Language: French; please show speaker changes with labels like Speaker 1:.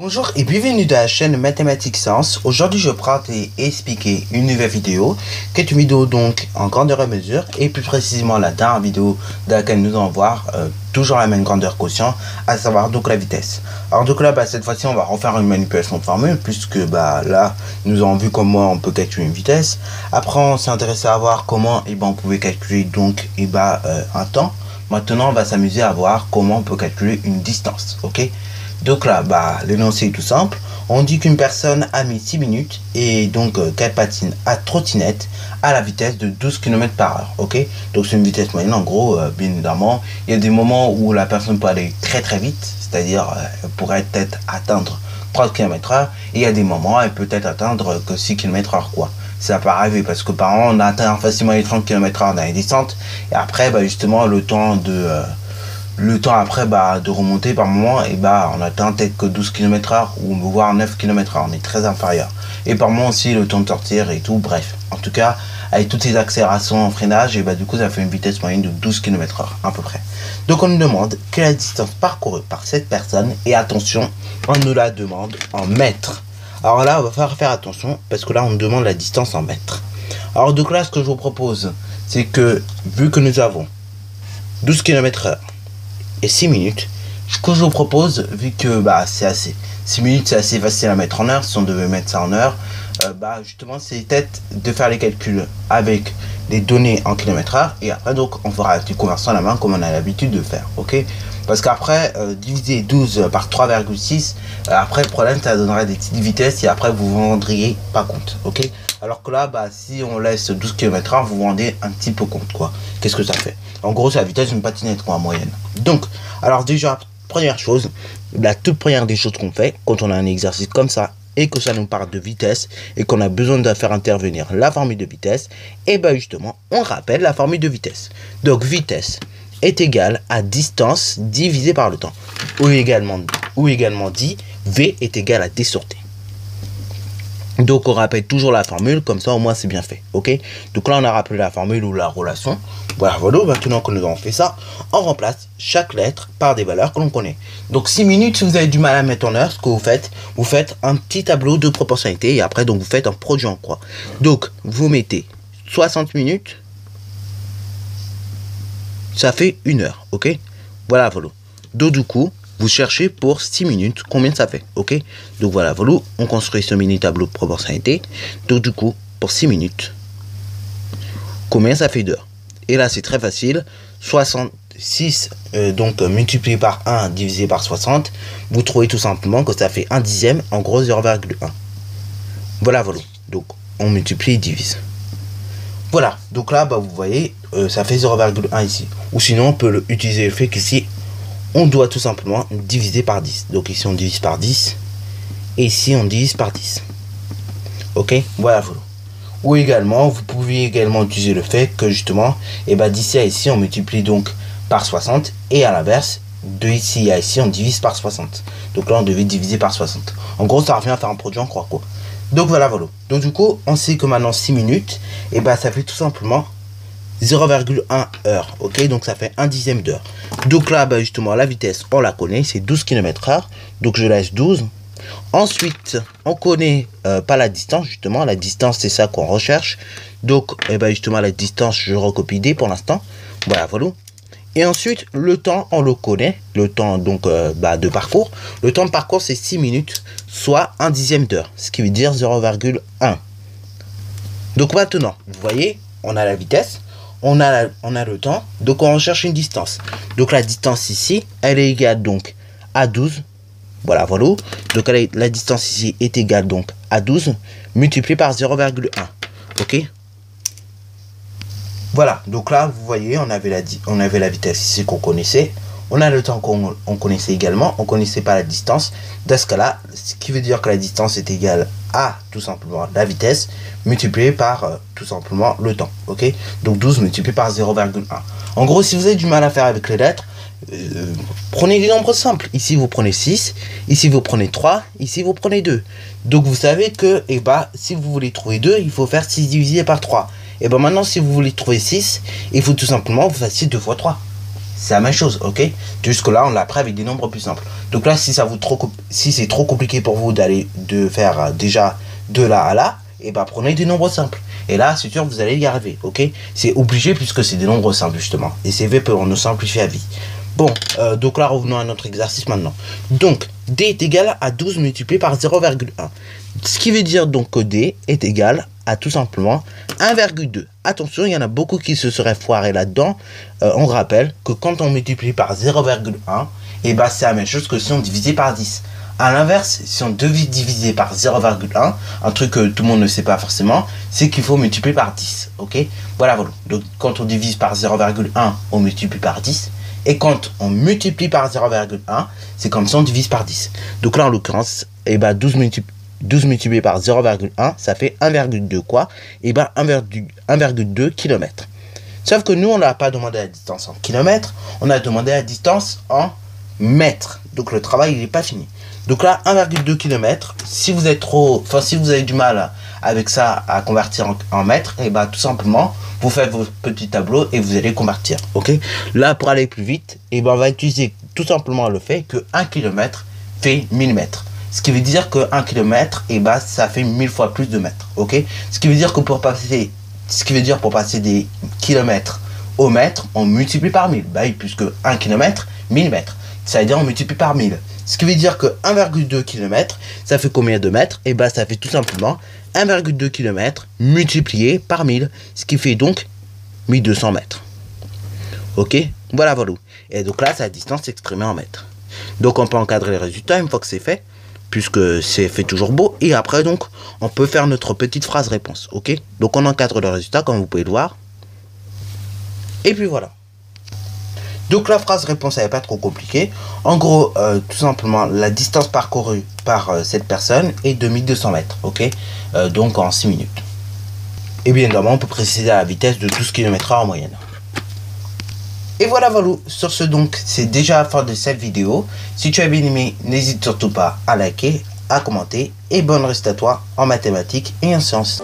Speaker 1: Bonjour et bienvenue dans la chaîne Mathématiques Science. Aujourd'hui je prends et expliquer une nouvelle vidéo qui est une vidéo donc en grandeur et mesure et plus précisément la dernière vidéo dans laquelle nous allons voir toujours la même grandeur quotient, à savoir donc la vitesse. Alors donc là cette fois-ci on va refaire une manipulation de formule puisque là nous avons vu comment on peut calculer une vitesse. Après on s'est intéressé à voir comment on pouvait calculer donc un temps. Maintenant on va s'amuser à voir comment on peut calculer une distance, ok? Donc là, l'énoncé est tout simple. On dit qu'une personne a mis 6 minutes et donc qu'elle patine à trottinette à la vitesse de 12 km par heure. Ok, donc c'est une vitesse moyenne. En gros, bien évidemment, il y a des moments où la personne peut aller très très vite, c'est-à-dire elle pourrait peut-être atteindre 30 km heure. Et il y a des moments où elle peut être atteindre que 6 km heure quoi. Ça peut arriver parce que par exemple on atteint facilement les 30 km heure dans les descentes. Et après, justement, le temps après de remonter par moment, on atteint peut-être que 12 km heure ou voire 9 km heure, on est très inférieur. Et par moment aussi le temps de sortir et tout, bref. En tout cas, avec toutes ces accélérations en freinage, du coup ça fait une vitesse moyenne de 12 km heure à peu près. Donc on nous demande quelle est la distance parcourue par cette personne et attention, on nous la demande en mètres. Alors là on va faire attention parce que là on nous demande la distance en mètres. Alors donc là ce que je vous propose, c'est que vu que nous avons 12 km heure et 6 minutes, ce que je vous propose, vu que c'est assez 6 minutes c'est assez facile à mettre en heure, si on devait mettre ça en heure, justement c'est peut-être de faire les calculs avec les données en kilomètres heure et après donc on fera la conversion à la main comme on a l'habitude de faire, ok? Parce qu'après diviser 12 par 3,6, après le problème ça donnerait des petites vitesses et après vous vous rendriez pas compte, ok? Alors que là si on laisse 12 km heure, vous vous rendez un petit peu compte quoi. Qu'est-ce que ça fait? En gros c'est la vitesse d'une patinette quoi en moyenne. Donc alors déjà première chose, la toute première des choses qu'on fait quand on a un exercice comme ça et que ça nous parle de vitesse et qu'on a besoin de faire intervenir la formule de vitesse, et justement on rappelle la formule de vitesse. Donc vitesse est égale à distance divisé par le temps, ou également dit V est égal à D sur T. Donc on rappelle toujours la formule, comme ça au moins c'est bien fait, ok? Donc là on a rappelé la formule ou la relation. Voilà, maintenant que nous avons fait ça, on remplace chaque lettre par des valeurs que l'on connaît. Donc 6 minutes, si vous avez du mal à mettre en heure, ce que vous faites un petit tableau de proportionnalité et après donc vous faites un produit en croix. Donc vous mettez 60 minutes, ça fait 1 heure, ok? Voilà. Donc du coup, vous cherchez pour 6 minutes combien ça fait, ok? Donc voilà, on construit ce mini tableau de proportionnalité. Donc du coup, pour 6 minutes, combien ça fait d'heures? Et là c'est très facile, 66 multiplié par 1 divisé par 60, vous trouvez tout simplement que ça fait 1 dixième, en gros 0,1. Voilà, donc on multiplie et divise. Voilà, donc là vous voyez, ça fait 0,1 ici. Ou sinon on peut utiliser le fait qu'ici on doit tout simplement diviser par 10. Donc ici on divise par 10 et ici on divise par 10. Ok, voilà. Ou également vous pouvez également utiliser le fait que justement d'ici à ici on multiplie donc par 60 et à l'inverse de ici à ici on divise par 60. Donc là on devait diviser par 60. En gros ça revient à faire un produit en croix quoi. Donc voilà. Donc du coup on sait que maintenant 6 minutes ça fait tout simplement 0,1 heure, ok? Donc ça fait 1 dixième d'heure. Donc là justement la vitesse on la connaît, c'est 12 km heure, donc je laisse 12. Ensuite on connaît pas la distance, justement la distance c'est ça qu'on recherche. Donc justement la distance je recopie D pour l'instant. Voilà. Et ensuite le temps on le connaît, le temps donc de parcours. Le temps de parcours c'est 6 minutes, soit 1 dixième d'heure, ce qui veut dire 0,1. Donc maintenant vous voyez on a la vitesse, on a le temps, donc on recherche une distance. Donc la distance ici elle est égale donc à 12. Voilà. Donc la distance ici est égale donc à 12 multiplié par 0,1, ok? Voilà, donc là vous voyez on avait la vitesse ici qu'on connaissait, on a le temps qu'on connaissait également, on connaissait pas la distance. Dans ce cas là, ce qui veut dire que la distance est égale à tout simplement la vitesse multipliée par tout simplement le temps, ok? Donc 12 multiplié par 0,1. En gros si vous avez du mal à faire avec les lettres, prenez des nombres simples. Ici vous prenez 6, ici vous prenez 3, ici vous prenez 2. Donc vous savez que si vous voulez trouver 2, il faut faire 6 divisé par 3. Et maintenant si vous voulez trouver 6, il faut tout simplement vous fassiez 2 fois 3. c'est la même chose, ok? Jusque là, on l'a pris avec des nombres plus simples. Donc là, si c'est trop compliqué pour vous de faire déjà de là à là, et ben prenez des nombres simples. Et là, c'est sûr, vous allez y arriver, ok? C'est obligé puisque c'est des nombres simples, justement. Et c'est fait pour nous simplifier la vie. Bon, donc là, revenons à notre exercice maintenant. Donc, D est égal à 12 multiplié par 0,1. Ce qui veut dire donc que D est égal à tout simplement 1,2. Attention, il y en a beaucoup qui se seraient foirés là-dedans. On rappelle que quand on multiplie par 0,1, et ben c'est la même chose que si on divisait par 10. A l'inverse, si on devait diviser par 0,1, un truc que tout le monde ne sait pas forcément, c'est qu'il faut multiplier par 10. Ok? Voilà. Donc quand on divise par 0,1, on multiplie par 10. Et quand on multiplie par 0,1, c'est comme si on divise par 10. Donc là, en l'occurrence, et ben 12 multiplié par 0,1, ça fait 1,2 quoi? Et ben 1,2 km. Sauf que nous, on n'a pas demandé la distance en kilomètres, on a demandé la distance en mètres. Donc le travail, il n'est pas fini. Donc là, 1,2 km, si vous avez du mal avec ça à convertir en mètres, et ben tout simplement, vous faites vos petits tableaux et vous allez convertir, ok? Là, pour aller plus vite, et ben on va utiliser tout simplement le fait que 1 km fait 1000 mètres. Ce qui veut dire que 1 km, et ben ça fait 1000 fois plus de mètres, ok? Ce qui veut dire que pour passer des kilomètres au mètre, on multiplie par 1000. Bah oui, puisque 1 km, 1000 mètres. Ça veut dire on multiplie par 1000. Ce qui veut dire que 1,2 km, ça fait combien de mètres? Et bah ça fait tout simplement 1,2 km multiplié par 1000. Ce qui fait donc 1200 mètres. Ok? Voilà. Et donc là, c'est la distance exprimée en mètres. Donc on peut encadrer les résultats une fois que c'est fait, puisque c'est fait toujours beau. Et après, donc, on peut faire notre petite phrase réponse. Ok? Donc on encadre le résultat, comme vous pouvez le voir. Et puis voilà. Donc la phrase réponse, elle n'est pas trop compliquée. En gros, tout simplement, la distance parcourue par cette personne est de 1200 mètres. Ok? Donc en 6 minutes. Et bien évidemment, on peut préciser la vitesse de 12 km/h en moyenne. Et voilà. Sur ce, donc, c'est déjà la fin de cette vidéo. Si tu as bien aimé, n'hésite surtout pas à liker, à commenter. Et bonne reste à toi en mathématiques et en sciences.